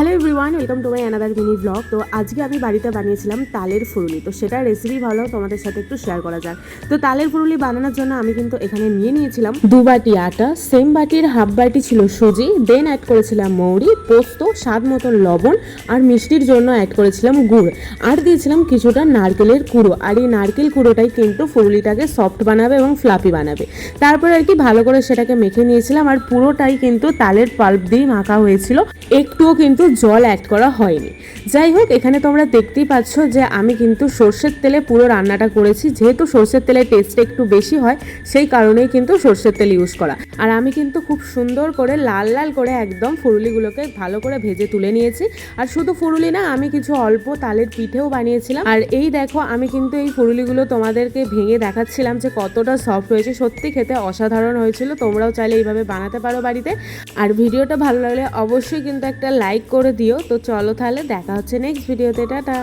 Hello everyone, welcome to my another mini blog. তো আজকে আমি বাড়িতে বানিয়েছিলাম তালের ফুরুলি। তো সেটার রেসিপি ভালো তোমাদের সাথে একটু শেয়ার করা যাক। তো তালের ফুরুলি বানানোর জন্য আমি কিন্তু এখানে নিয়েছিলাম 2 বাটি আটা, সেম বাটির হাফ বাটি ছিল সুজি, দেন অ্যাড করেছিলাম মৌরি, পোস্ত, স্বাদ মতো লবণ, আর মিষ্টির জন্য অ্যাড করেছিলাম গুড়, আর দিয়েছিলাম কিছুটা নারকেলের কুড়ো। আর এই নারকেল কুড়োটাই কিন্তু ফুরুলিটাকে সফট বানাবে এবং ফ্লাফি বানাবে। তারপর আর কি ভালো করে সেটাকে মেখে নিয়েছিলাম, আর পুরোটাই কিন্তু তালের পাল্প দিয়ে মাখা হয়েছিল, একটুও কিন্তু জল অ্যাড করা হয়নি। যাই হোক, এখানে তোমরা দেখতেই পাচ্ছ যে আমি কিন্তু সর্ষের তেলে পুরো রান্নাটা করেছি। যেহেতু সর্ষের তেলের টেস্টটা একটু বেশি হয়, সেই কারণেই কিন্তু সর্ষের তেল ইউজ করা। আর আমি কিন্তু খুব সুন্দর করে লাল লাল করে একদম ফুরুলিগুলোকে ভালো করে ভেজে তুলে নিয়েছি। আর শুধু ফুরুলি না, আমি কিছু অল্প তালের পিঠেও বানিয়েছিলাম। আর এই দেখো, আমি কিন্তু এই ফুরুলিগুলো তোমাদেরকে ভেঙে দেখাচ্ছিলাম যে কতটা সফট হয়েছে। সত্যি খেতে অসাধারণ হয়েছিল। তোমরাও চাইলে এইভাবে বানাতে পারো বাড়িতে। আর ভিডিওটা ভালো লাগলে অবশ্যই কিন্তু একটা লাইক করে দিও। তো চলো তাহলে দেখা হচ্ছে নেক্সট ভিডিওতে। টাটা।